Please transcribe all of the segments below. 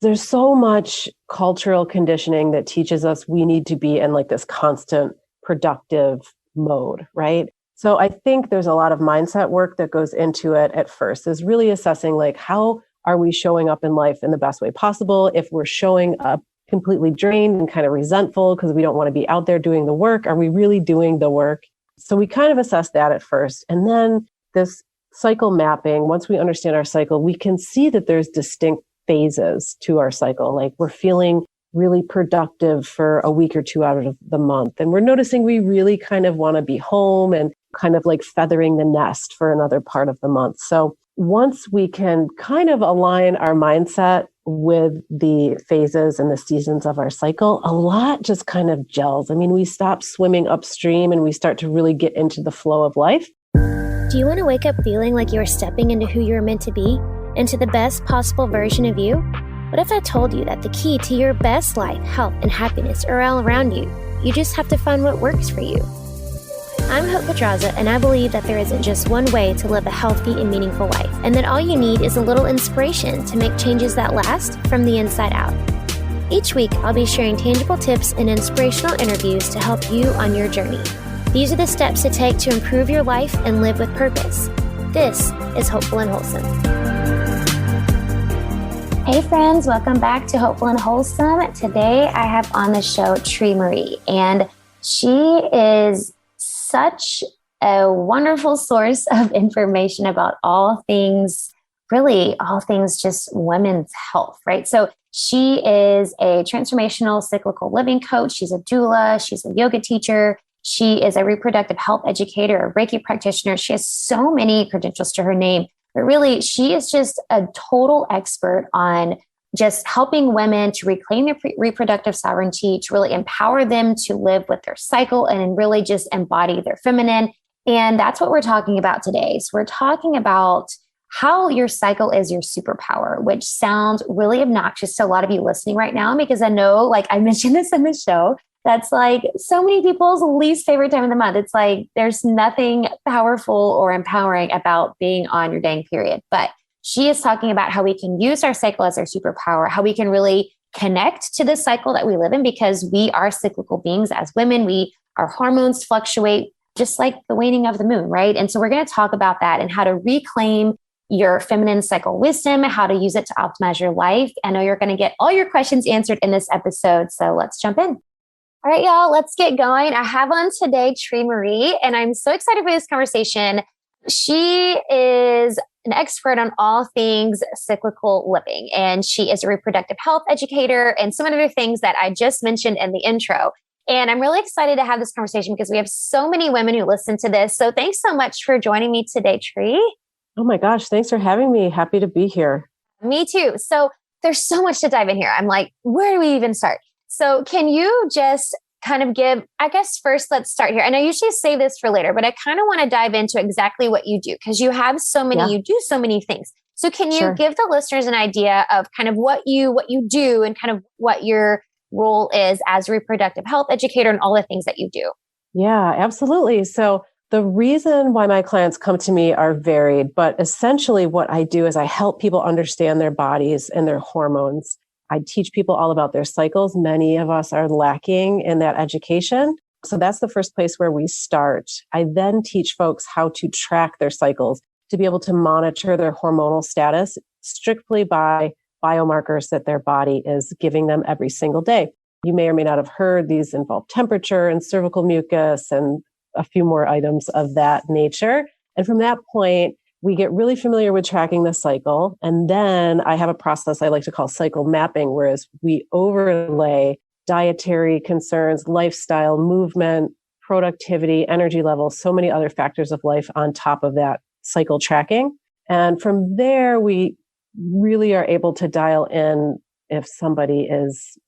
There's so much cultural conditioning that teaches us we need to be in like this constant productive mode, right? So I think there's a lot of mindset work that goes into it at first, is really assessing like, how are we showing up in life in the best way possible? If we're showing up completely drained and kind of resentful because we don't want to be out there doing the work, are we really doing the work? So we kind of assess that at first. And then this cycle mapping, once we understand our cycle, we can see that there's distinct phases to our cycle. Like we're feeling really productive for a week or two out of the month. And we're noticing we really kind of want to be home and kind of like feathering the nest for another part of the month. So once we can kind of align our mindset with the phases and the seasons of our cycle, a lot just kind of gels. I mean, we stop swimming upstream and we start to really get into the flow of life. Do you want to wake up feeling like you're stepping into who you're meant to be, into the best possible version of you? What if I told you that the key to your best life, health, and happiness are all around you? You just have to find what works for you. I'm Hope Pedraza, and I believe that there isn't just one way to live a healthy and meaningful life, and that all you need is a little inspiration to make changes that last from the inside out. Each week, I'll be sharing tangible tips and inspirational interviews to help you on your journey. These are the steps to take to improve your life and live with purpose. This is Hopeful and Wholesome. Hey friends, welcome back to Hopeful and Wholesome. Today I have on the show Tere Marie, and she is such a wonderful source of information about all things, really all things just women's health, right? So she is a transformational cyclical living coach. She's a doula. She's a yoga teacher. She is a reproductive health educator, a Reiki practitioner. She has so many credentials to her name, but really she is just a total expert on just helping women to reclaim their reproductive sovereignty, to really empower them to live with their cycle and really just embody their feminine. And that's what we're talking about today. So we're talking about how your cycle is your superpower, which sounds really obnoxious to a lot of you listening right now, because I know, like I mentioned this in the show, that's like so many people's least favorite time of the month. It's like there's nothing powerful or empowering about being on your dang period. But she is talking about how we can use our cycle as our superpower, how we can really connect to the cycle that we live in, because we are cyclical beings as women. Our hormones fluctuate just like the waning of the moon, right? And so we're going to talk about that and how to reclaim your feminine cycle wisdom, how to use it to optimize your life. I know you're going to get all your questions answered in this episode. So let's jump in. All right, y'all, let's get going. I have on today Tere Marie, and I'm so excited for this conversation. She is an expert on all things cyclical living, and she is a reproductive health educator and some other things that I just mentioned in the intro. And I'm really excited to have this conversation because we have so many women who listen to this. So thanks so much for joining me today, Tere. Oh my gosh, thanks for having me. Happy to be here. Me too. So there's so much to dive in here. I'm like, where do we even start? So can you just kind of give, I guess first let's start here. And I usually say this for later, but I kind of want to dive into exactly what you do, because you have so many, you do so many things. So can you give the listeners an idea of kind of what you do and kind of what your role is as a reproductive health educator and all the things that you do? Yeah, absolutely. So the reason why my clients come to me are varied, but essentially what I do is I help people understand their bodies and their hormones. I teach people all about their cycles. Many of us are lacking in that education. So that's the first place where we start. I then teach folks how to track their cycles, to be able to monitor their hormonal status strictly by biomarkers that their body is giving them every single day. You may or may not have heard these involve temperature and cervical mucus and a few more items of that nature. And from that point, we get really familiar with tracking the cycle. And then I have a process I like to call cycle mapping, whereas we overlay dietary concerns, lifestyle, movement, productivity, energy levels, so many other factors of life on top of that cycle tracking. And from there, we really are able to dial in if somebody is,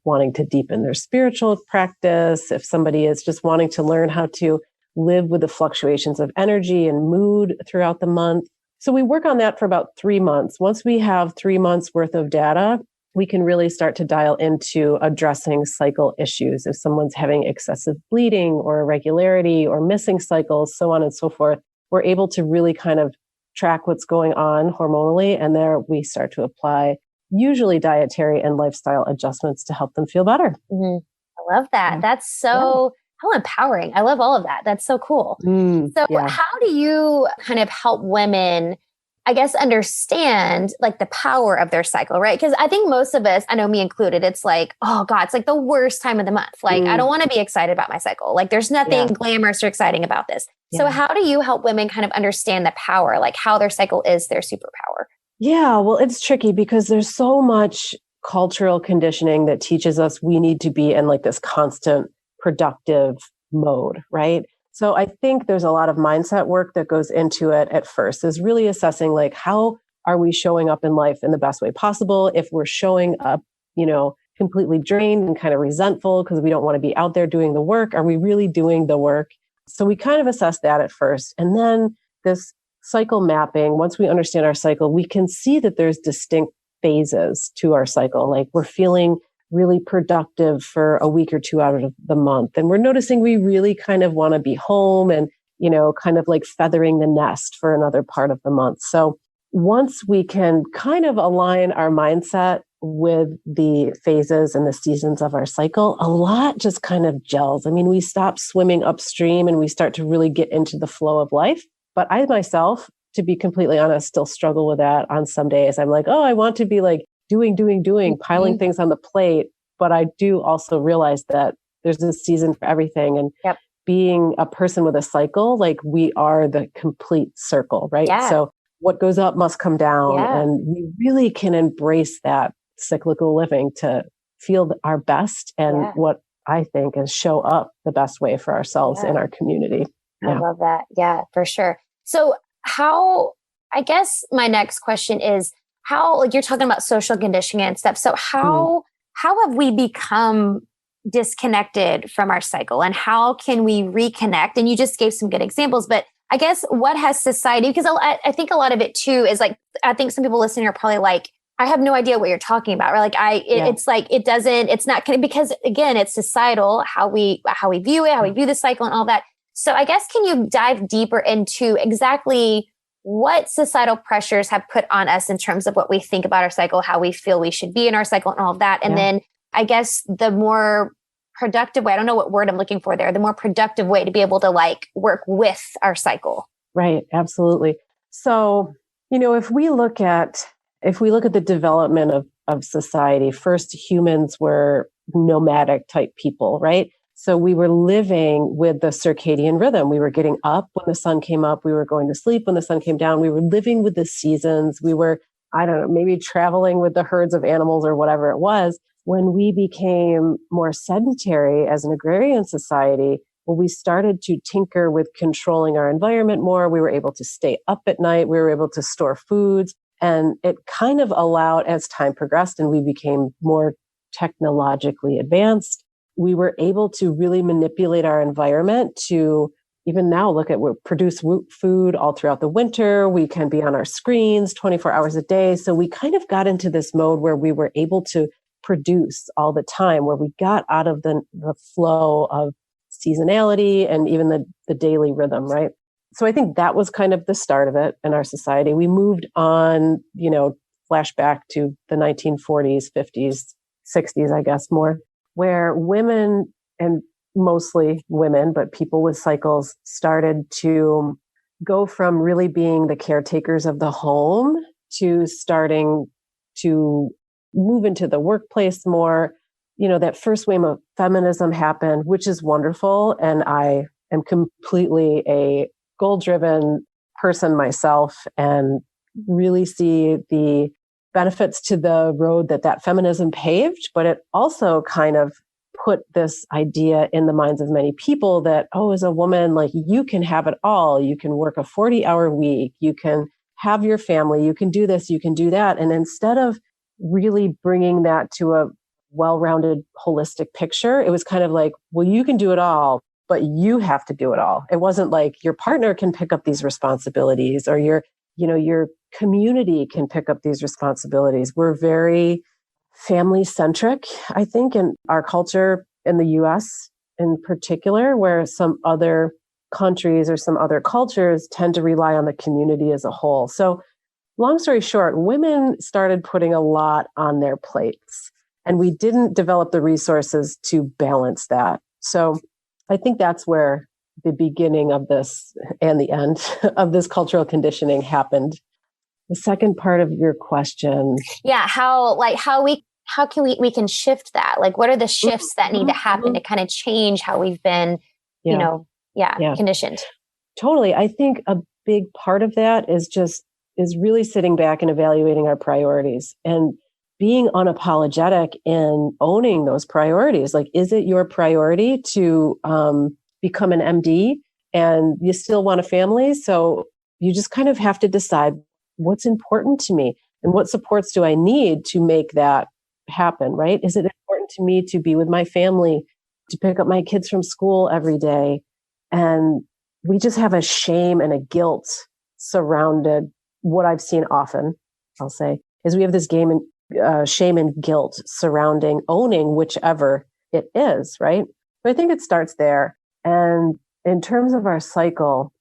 wanting to deepen their spiritual practice, if somebody is just wanting to learn how to live with the fluctuations of energy and mood throughout the month. So we work on that for about 3 months. Once we have 3 months worth of data, we can really start to dial into addressing cycle issues. If someone's having excessive bleeding or irregularity or missing cycles, so on and so forth, we're able to really kind of track what's going on hormonally. And there we start to apply usually dietary and lifestyle adjustments to help them feel better. Mm-hmm. I love that. That's so how empowering. I love all of that. That's so cool. So how do you kind of help women, I guess, understand like the power of their cycle, right? Because I think most of us, I know me included, it's like, oh God, it's like the worst time of the month. Like, I don't want to be excited about my cycle. Like there's nothing glamorous or exciting about this. So how do you help women kind of understand the power, like how their cycle is their superpower? Yeah, well, it's tricky because there's so much cultural conditioning that teaches us we need to be in like this constant productive mode, right? So I think there's a lot of mindset work that goes into it at first, is really assessing like, how are we showing up in life in the best way possible? If we're showing up, completely drained and kind of resentful because we don't want to be out there doing the work, are we really doing the work? So we kind of assess that at first. And then this cycle mapping, once we understand our cycle, we can see that there's distinct phases to our cycle. Like we're feeling really productive for a week or two out of the month. And we're noticing we really kind of want to be home and, kind of like feathering the nest for another part of the month. So once we can kind of align our mindset with the phases and the seasons of our cycle, a lot just kind of gels. I mean, we stop swimming upstream and we start to really get into the flow of life. But I myself, to be completely honest, still struggle with that on some days. I'm like, oh, I want to be like doing, piling things on the plate. But I do also realize that there's a season for everything. And being a person with a cycle, like we are the complete circle, right? Yeah. So what goes up must come down. And we really can embrace that cyclical living to feel our best and what I think is show up the best way for ourselves in our community. I love that. Yeah, for sure. So I guess my next question is how, like you're talking about social conditioning and stuff. So how have we become disconnected from our cycle and how can we reconnect? And you just gave some good examples, but I guess what has society, because I think a lot of it too is like, I think some people listening are probably like, I have no idea what you're talking about. Or like it's like, it's not because again, it's societal, how we view it, how we view the cycle and all that. So I guess, can you dive deeper into exactly what societal pressures have put on us in terms of what we think about our cycle, how we feel we should be in our cycle and all of that. And then I guess the more productive way, I don't know what word I'm looking for there, the more productive way to be able to like work with our cycle. Right. Absolutely. So, if we look at the development of society, first humans were nomadic type people, right? So we were living with the circadian rhythm. We were getting up when the sun came up. We were going to sleep when the sun came down. We were living with the seasons. We were, I don't know, maybe traveling with the herds of animals or whatever it was. When we became more sedentary as an agrarian society, well, we started to tinker with controlling our environment more. We were able to stay up at night. We were able to store foods. And it kind of allowed, as time progressed and we became more technologically advanced, we were able to really manipulate our environment to even now we produce food all throughout the winter. We can be on our screens 24 hours a day. So we kind of got into this mode where we were able to produce all the time, where we got out of the flow of seasonality and even the daily rhythm, right? So I think that was kind of the start of it in our society. We moved on, flashback to the 1940s, 50s, 60s, I guess more, where women, and mostly women, but people with cycles, started to go from really being the caretakers of the home to starting to move into the workplace more. That first wave of feminism happened, which is wonderful. And I am completely a goal-driven person myself and really see the benefits to the road that feminism paved, but it also kind of put this idea in the minds of many people that, as a woman, like you can have it all. You can work a 40-hour week. You can have your family. You can do this. You can do that. And instead of really bringing that to a well-rounded, holistic picture, it was kind of like, well, you can do it all, but you have to do it all. It wasn't like your partner can pick up these responsibilities or your community can pick up these responsibilities. We're very family centric, I think, in our culture in the US in particular, where some other countries or some other cultures tend to rely on the community as a whole. So long story short, women started putting a lot on their plates, and we didn't develop the resources to balance that. So I think that's where the beginning of this and the end of this cultural conditioning happened. The second part of your question. Yeah. How can we can shift that? Like, what are the shifts that need to happen to kind of change how we've been, conditioned? Totally. I think a big part of that is really sitting back and evaluating our priorities and being unapologetic in owning those priorities. Like, is it your priority to become an MD and you still want a family? So you just kind of have to decide what's important to me and what supports do I need to make that happen, right? Is it important to me to be with my family, to pick up my kids from school every day? And we just have a shame and a guilt surrounded. What I've seen often, I'll say, is we have this shame and guilt surrounding owning whichever it is, right? So I think it starts there. And in terms of our cycle,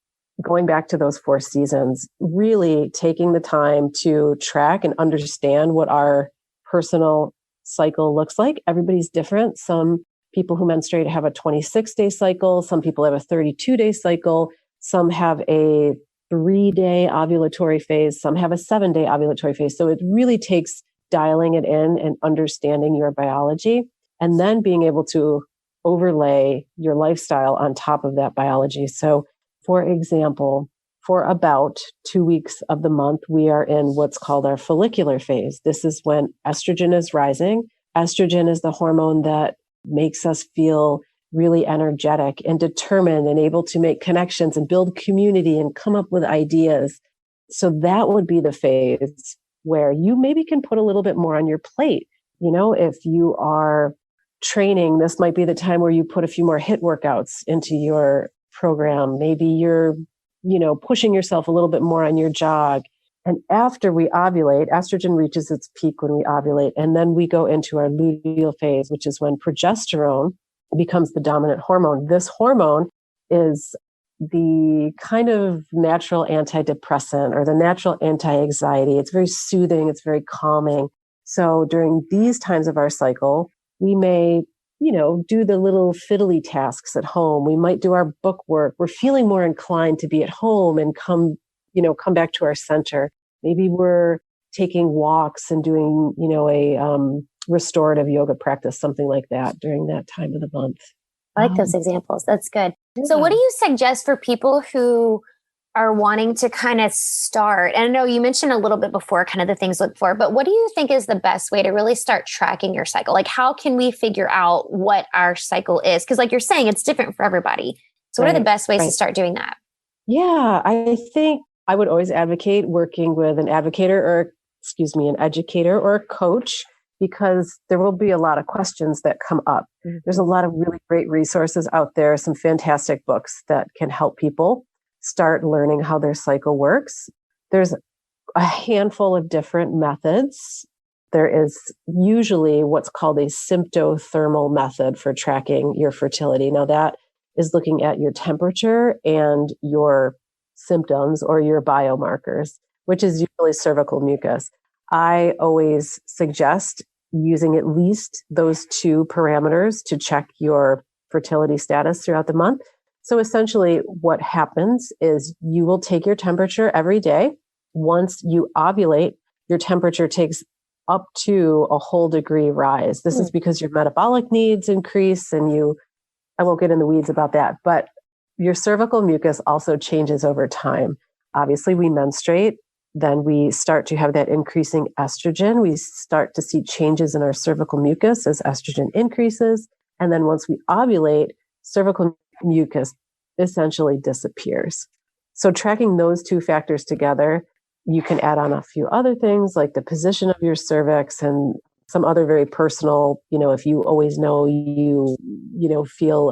going back to those 4 seasons, really taking the time to track and understand what our personal cycle looks like. Everybody's different. Some people who menstruate have a 26-day cycle. Some people have a 32-day cycle. Some have a 3-day ovulatory phase. Some have a 7-day ovulatory phase. So it really takes dialing it in and understanding your biology, and then being able to overlay your lifestyle on top of that biology. So, for example, for about 2 weeks of the month, we are in what's called our follicular phase. This is when estrogen is rising. Estrogen is the hormone that makes us feel really energetic and determined and able to make connections and build community and come up with ideas. So that would be the phase where you maybe can put a little bit more on your plate. If you are training, this might be the time where you put a few more HIIT workouts into your program. Maybe you're, pushing yourself a little bit more on your jog. And after we ovulate, estrogen reaches its peak when we ovulate. And then we go into our luteal phase, which is when progesterone becomes the dominant hormone. This hormone is the kind of natural antidepressant or the natural anti-anxiety. It's very soothing. It's very calming. So during these times of our cycle, we may, do the little fiddly tasks at home. We might do our book work. We're feeling more inclined to be at home and come back to our center. Maybe we're taking walks and doing, a restorative yoga practice, something like that during that time of the month. I like those examples. That's good. Yeah. So what do you suggest for people who are wanting to kind of start? And I know you mentioned a little bit before kind of the things to look for, but what do you think is the best way to really start tracking your cycle? Like, how can we figure out what our cycle is? Because like you're saying, it's different for everybody. So what are the best ways to start doing that? Yeah, I think I would always advocate working with an educator or a coach, because there will be a lot of questions that come up. Mm-hmm. There's a lot of really great resources out there, some fantastic books that can help people start learning how their cycle works. There's a handful of different methods. There is usually what's called a symptothermal method for tracking your fertility. Now that is looking at your temperature and your symptoms or your biomarkers, which is usually cervical mucus. I always suggest using at least those 2 parameters to check your fertility status throughout the month. So essentially what happens is you will take your temperature every day. Once you ovulate, your temperature takes up to a whole degree rise. This is because your metabolic needs increase, and I won't get in the weeds about that, but your cervical mucus also changes over time. Obviously, we menstruate, then we start to have that increasing estrogen. We start to see changes in our cervical mucus as estrogen increases. And then once we ovulate, cervical mucus essentially disappears. So tracking those 2 factors together, you can add on a few other things like the position of your cervix and some other very personal, if you always know you feel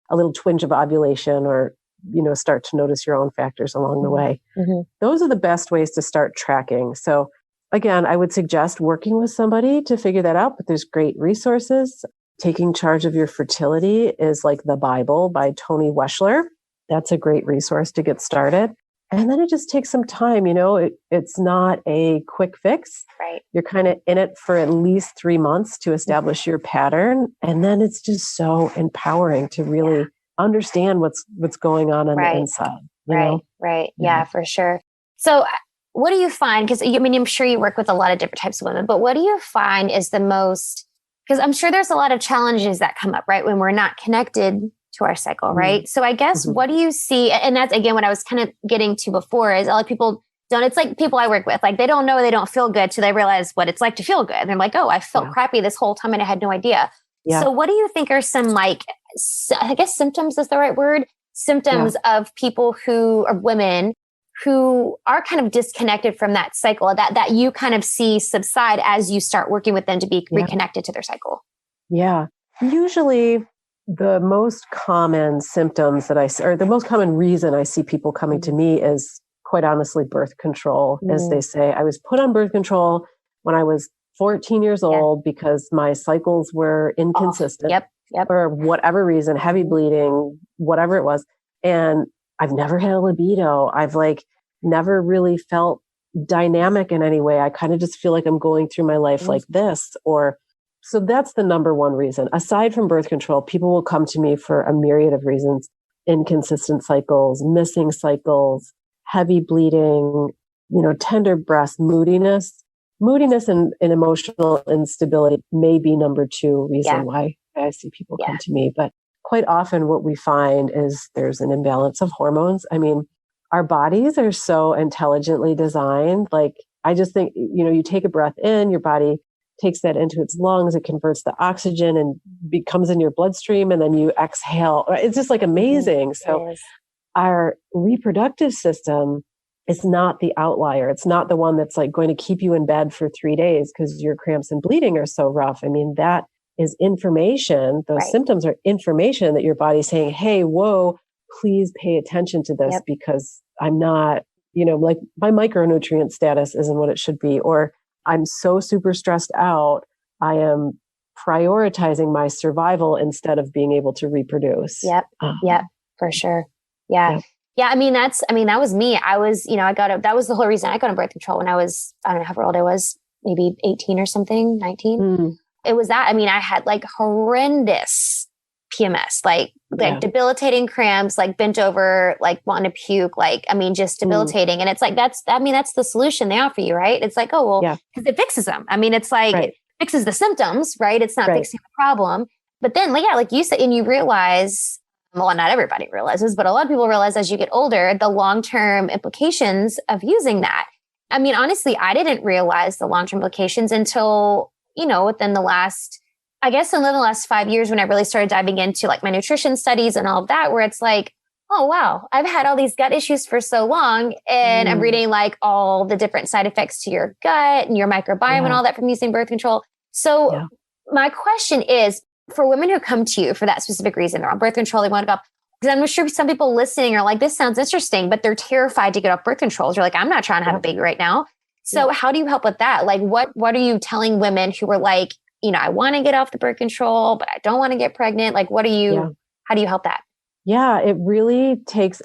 a little twinge of ovulation, or, start to notice your own factors along the way. Mm-hmm. Those are the best ways to start tracking. So again, I would suggest working with somebody to figure that out, but there's great resources. Taking Charge of Your Fertility is like the Bible by Tony Weschler. That's a great resource to get started. And then it just takes some time, it's not a quick fix. Right. You're kind of in it for at least 3 months to establish your pattern. And then it's just so empowering to really understand what's going on the inside. Right. Yeah, for sure. So what do you find? Because I'm sure you work with a lot of different types of women, but what do you find is the most, because I'm sure there's a lot of challenges that come up, right? When we're not connected to our cycle, right? So I guess what do you see? And that's again, what I was kind of getting to before is a lot of people don't, it's like people I work with, like they don't know they don't feel good till they realize what it's like to feel good. And they're like, oh, I felt crappy this whole time and I had no idea. Yeah. So what do you think are some I guess symptoms is the right word, symptoms of people who are women who are kind of disconnected from that cycle that you kind of see subside as you start working with them to be reconnected to their cycle? Yeah. Usually the most common symptoms or the most common reason I see people coming to me is quite honestly birth control. As they say, I was put on birth control when I was 14 years old because my cycles were inconsistent for whatever reason, heavy bleeding, whatever it was. And I've never had a libido. I've never really felt dynamic in any way. I kind of just feel like I'm going through my life like this, so that's the number one reason. Aside from birth control, people will come to me for a myriad of reasons: inconsistent cycles, missing cycles, heavy bleeding, tender breast, moodiness and emotional instability may be number two reason why I see people come to me. But quite often what we find is there's an imbalance of hormones. I mean, our bodies are so intelligently designed. I just think, you take a breath in, your body takes that into its lungs, it converts the oxygen and becomes in your bloodstream, and then you exhale. It's just amazing. So our reproductive system is not the outlier. It's not the one that's going to keep you in bed for 3 days because your cramps and bleeding are so rough. I mean, that is information. Those symptoms are information that your body's saying, hey, whoa, please pay attention to this because I'm not, my micronutrient status isn't what it should be, or I'm so super stressed out. I am prioritizing my survival instead of being able to reproduce. Yep, for sure. Yeah. I mean, that was me. I was, that was the whole reason I got on birth control when I was, I don't know how old I was, maybe 18 or something, 19. It was that. I mean, I had horrendous PMS, debilitating cramps, bent over, wanting to puke, just debilitating. And it's that's the solution they offer you, right? It's because it fixes them. I mean, it's it fixes the symptoms, right? It's not fixing the problem. But then, like you said, and you realize, well, not everybody realizes, but a lot of people realize as you get older, the long-term implications of using that. I mean, honestly, I didn't realize the long-term implications until, within the last 5 years when I really started diving into my nutrition studies and all of that, where it's oh, wow, I've had all these gut issues for so long. And I'm reading all the different side effects to your gut and your microbiome and all that from using birth control. So my question is, for women who come to you for that specific reason, they're on birth control, they want to go, because I'm sure some people listening are this sounds interesting, but they're terrified to get off birth control. They're I'm not trying to have a baby right now. So how do you help with that? What are you telling women who are I want to get off the birth control, but I don't want to get pregnant? How do you help that? Yeah, it really takes,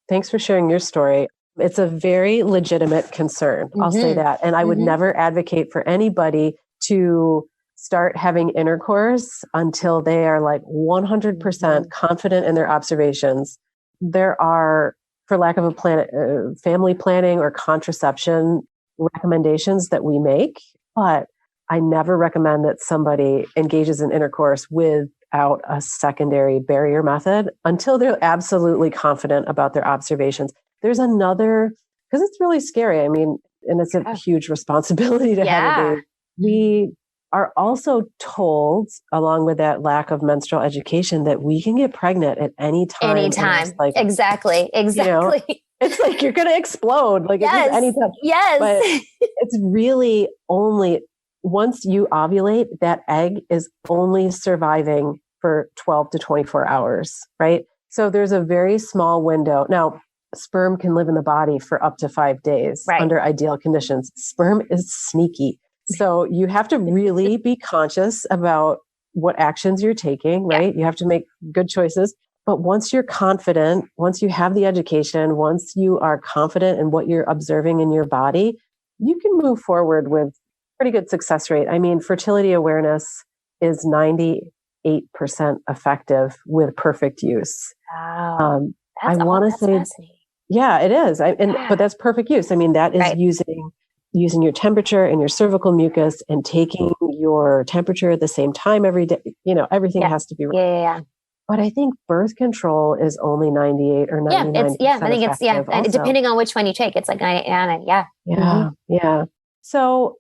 thanks for sharing your story. It's a very legitimate concern. I'll say that. And I would never advocate for anybody to start having intercourse until they are 100% confident in their observations. There are, for lack of a family planning or contraception recommendations that we make, but I never recommend that somebody engages in intercourse without a secondary barrier method until they're absolutely confident about their observations. There's another, because it's really scary. I mean, and it's a huge responsibility to have a baby. We are also told, along with that lack of menstrual education, that we can get pregnant at any time. Anytime. Exactly. It's you're going to explode. It's anytime. Yes. But it's really only once you ovulate, that egg is only surviving for 12 to 24 hours, right? So there's a very small window. Now, sperm can live in the body for up to 5 days under ideal conditions. Sperm is sneaky. So you have to really be conscious about what actions you're taking, right? You have to make good choices. But once you're confident, once you have the education, once you are confident in what you're observing in your body, you can move forward with pretty good success rate. I mean, fertility awareness is 98% effective with perfect use. Wow. I want to say, yeah, it is. But that's perfect use. I mean, that is using your temperature and your cervical mucus and taking your temperature at the same time every day. Everything has to be right. Yeah. But I think birth control is only 98 or 99%. I think it's, depending on which one you take, it's like 99. Yeah. Yeah. So,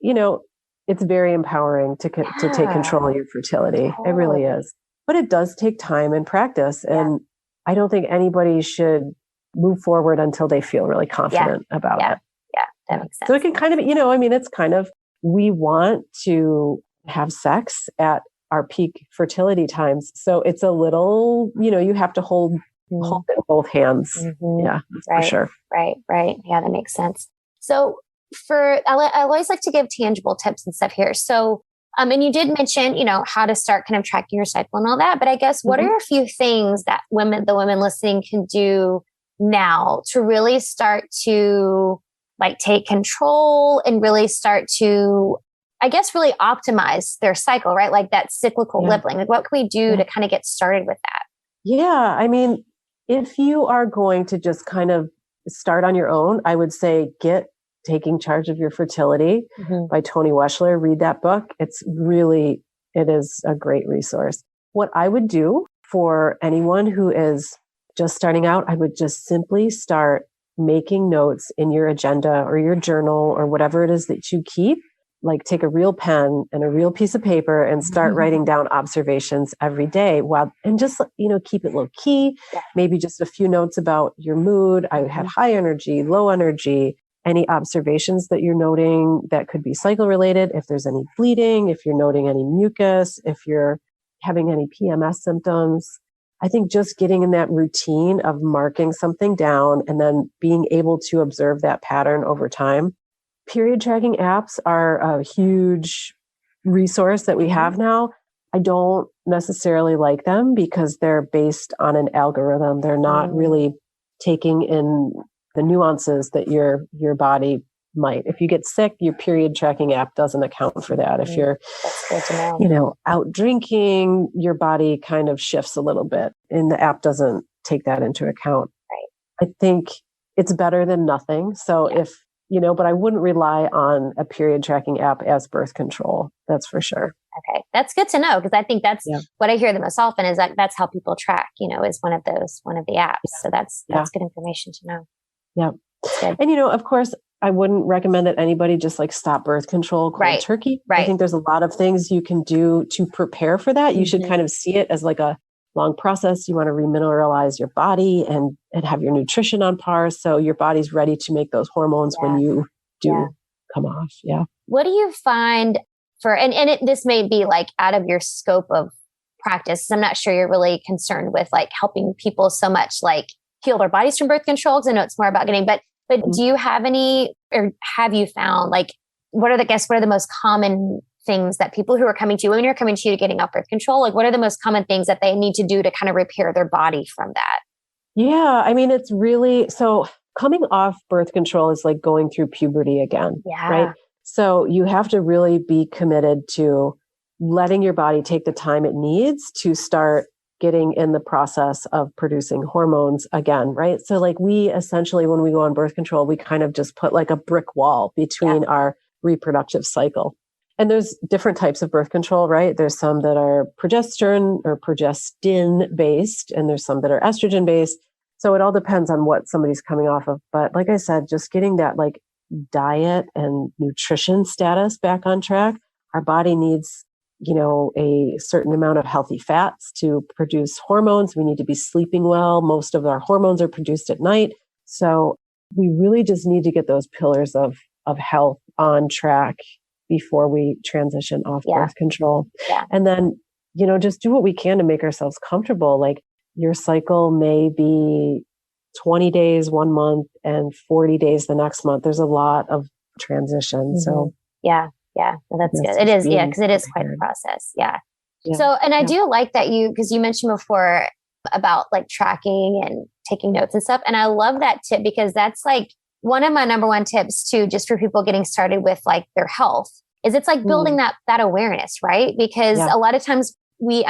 it's very empowering to take control of your fertility. It really is. But it does take time and practice. And I don't think anybody should move forward until they feel really confident about it. Yeah, that makes sense. So it can kind of, it's kind of, we want to have sex at our peak fertility times. So it's a little, you have to hold it in both hands. Yeah, for sure. Right. Yeah, that makes sense. So I always like to give tangible tips and stuff here. So, and you did mention, how to start kind of tracking your cycle and all that, but I guess what are a few things that the women listening can do now to really start to take control and really start to, I guess, really optimize their cycle, right? Like that cyclical living. Like what can we do to kind of get started with that? Yeah. I mean, if you are going to just kind of start on your own, I would say Taking Charge of Your Fertility by Toni Weschler. Read that book. It is a great resource. What I would do for anyone who is just starting out, I would just simply start making notes in your agenda or your journal or whatever it is that you keep. Like take a real pen and a real piece of paper and start writing down observations every day and just, keep it low key. Yeah. Maybe just a few notes about your mood. I had high energy, low energy, any observations that you're noting that could be cycle related. If there's any bleeding, if you're noting any mucus, if you're having any PMS symptoms. I think just getting in that routine of marking something down and then being able to observe that pattern over time. Period tracking apps are a huge resource that we have now. I don't necessarily like them because they're based on an algorithm. They're not really taking in the nuances that your body might. If you get sick, your period tracking app doesn't account for that. If you're, out drinking, your body kind of shifts a little bit and the app doesn't take that into account. Right. I think it's better than nothing. So but I wouldn't rely on a period tracking app as birth control. That's for sure. Okay. That's good to know. Because I think that's what I hear the most often is that's how people track, is one of the apps. Yeah. So that's good information to know. Yeah. And, of course, I wouldn't recommend that anybody just stop birth control cold turkey. Right. I think there's a lot of things you can do to prepare for that. You should kind of see it as a long process. You want to remineralize your body and have your nutrition on par. So your body's ready to make those hormones when you do come off. Yeah. What do you find this may be out of your scope of practice. I'm not sure you're really concerned with helping people so much heal their bodies from birth control. Cause I know it's more about getting, but do you have any, or have you found what are the most common things that people who are coming to you, when you're coming to you getting off birth control, what are the most common things that they need to do to kind of repair their body from that? Yeah. I mean, it's really, so coming off birth control is like going through puberty again, right? So you have to really be committed to letting your body take the time it needs to start getting in the process of producing hormones again, right? So we essentially, when we go on birth control, we kind of just put a brick wall between our reproductive cycle. And there's different types of birth control, right? There's some that are progesterone or progestin based, and there's some that are estrogen based. So it all depends on what somebody's coming off of. But like I said, just getting that diet and nutrition status back on track. Our body needs, a certain amount of healthy fats to produce hormones. We need to be sleeping well. Most of our hormones are produced at night. So we really just need to get those pillars of health on track before we transition off birth control. Yeah. And then, just do what we can to make ourselves comfortable. Your cycle may be 20 days, 1 month, and 40 days the next month. There's a lot of transition. So well, that's good. It is. Yeah. Cause it is quite a process. Yeah. So, and I do like that because you mentioned before, about like tracking and taking notes and stuff. And I love that tip because that's like one of my number one tips too, just for people getting started with like their health, is it's like building that awareness, right? Because a lot of times we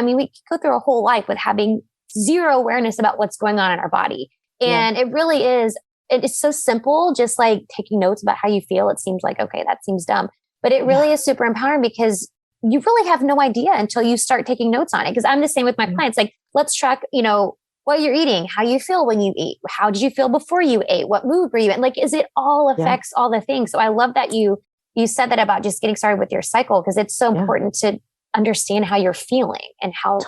go through a whole life with having zero awareness about what's going on in our body. And it really is, it is so simple, just like taking notes about how you feel. It seems like, okay, that seems dumb, but it really is super empowering because you really have no idea until you start taking notes on it. Because I'm the same with my clients. Like, let's track, what you're eating, how you feel when you eat, how did you feel before you ate, what mood were you in? Like, is it all affects all the things? So I love that you said that about just getting started with your cycle, because it's so important to understand how you're feeling and how,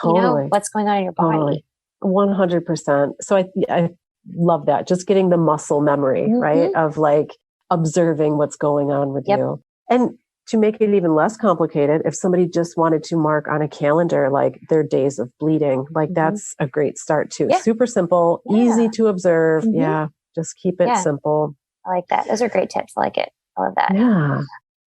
what's going on in your body. 100%. So I love that. Just getting the muscle memory, right? Of like observing what's going on with you. And to make it even less complicated, if somebody just wanted to mark on a calendar, like their days of bleeding, like that's a great start too. Super simple, easy to observe. Just keep it simple. I like that. Those are great tips. I like it. I love that. Yeah.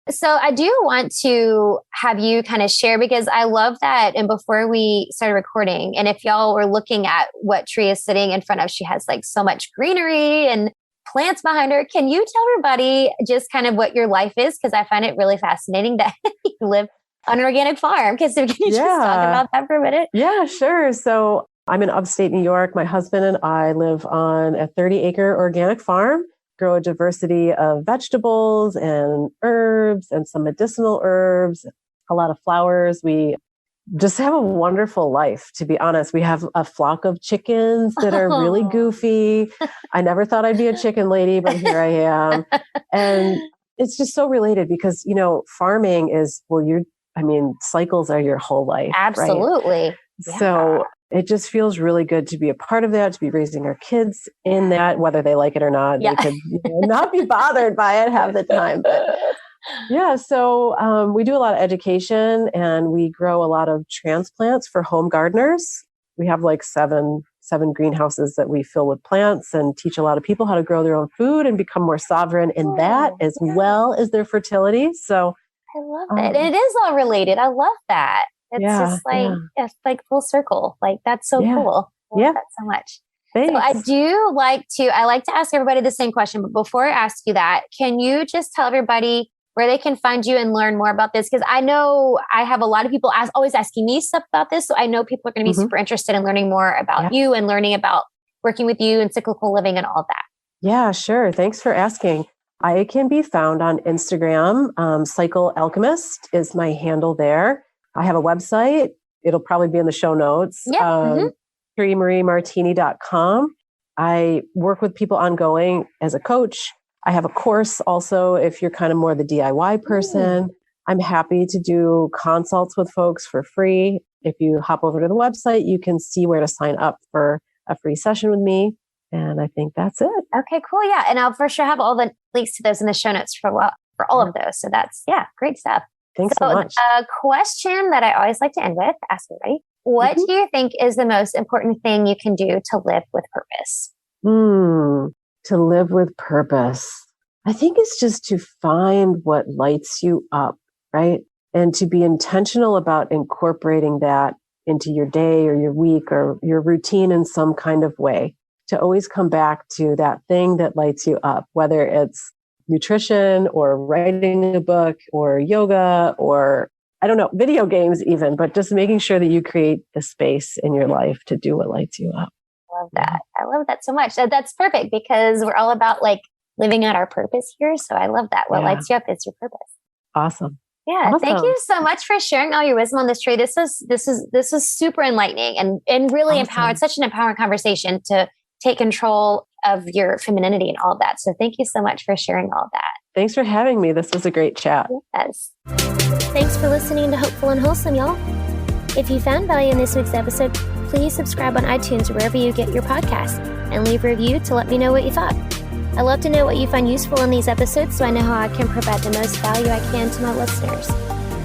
So I do want to have you kind of share, because I love that. And before we started recording, and if y'all were looking at what Tere is sitting in front of, she has like so much greenery and plants behind her. Can you tell everybody just kind of what your life is? Because I find it really fascinating that you live on an organic farm. Can you just talk about that for a minute? Yeah, sure. So I'm in upstate New York. My husband and I live on a 30-acre organic farm, grow a diversity of vegetables and herbs and some medicinal herbs, a lot of flowers. We just have a wonderful life, to be honest. We have a flock of chickens that are really goofy. I never thought I'd be a chicken lady, but here I am. And it's just so related because, farming is, cycles are your whole life. Absolutely. Right? Yeah. So it just feels really good to be a part of that, to be raising our kids in that, whether they like it or not. They could not be bothered by it half the time. But so we do a lot of education, and we grow a lot of transplants for home gardeners. We have like seven greenhouses that we fill with plants and teach a lot of people how to grow their own food and become more sovereign in that, as well as their fertility. So I love it. And it is all related. I love that. It's just like, it's like full circle. Like, that's so cool. I love that so much. Thanks. So I like to ask everybody the same question, but before I ask you that, can you just tell everybody where they can find you and learn more about this? Because I know I have a lot of people always asking me stuff about this. So I know people are going to be super interested in learning more about you and learning about working with you and cyclical living and all that. Yeah, sure. Thanks for asking. I can be found on Instagram. Cycle Alchemist is my handle there. I have a website. It'll probably be in the show notes. Ceremonialist.com. I work with people ongoing as a coach. I have a course also if you're kind of more the DIY person. I'm happy to do consults with folks for free. If you hop over to the website, you can see where to sign up for a free session with me. And I think that's it. Okay, cool. Yeah. And I'll for sure have all the links to those in the show notes for all of those. So that's, great stuff. Thanks so much. A question that I always like to end with, ask everybody, what do you think is the most important thing you can do to live with purpose? To live with purpose. I think it's just to find what lights you up, right? And to be intentional about incorporating that into your day or your week or your routine in some kind of way. To always come back to that thing that lights you up, whether it's nutrition or writing a book or yoga or, I don't know, video games even, but just making sure that you create the space in your life to do what lights you up. I love that. I love that so much. That's perfect because we're all about like living out our purpose here. So I love that. What lights you up is your purpose. Awesome. Yeah. Awesome. Thank you so much for sharing all your wisdom on this, Tere. This is super enlightening and really empowering. It's such an empowering conversation to take control of your femininity and all of that. So thank you so much for sharing all of that. Thanks for having me. This was a great chat. Yes. Thanks for listening to Hopeful and Wholesome, y'all. If you found value in this week's episode, please subscribe on iTunes or wherever you get your podcasts and leave a review to let me know what you thought. I love to know what you find useful in these episodes so I know how I can provide the most value I can to my listeners.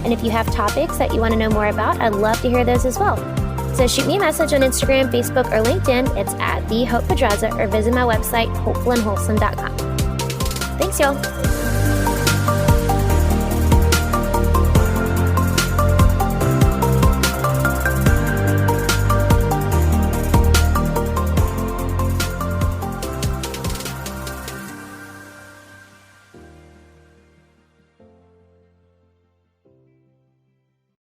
And if you have topics that you want to know more about, I'd love to hear those as well. So shoot me a message on Instagram, Facebook, or LinkedIn. It's @TheHopePedraza or visit my website, hopefulandwholesome.com. Thanks, y'all.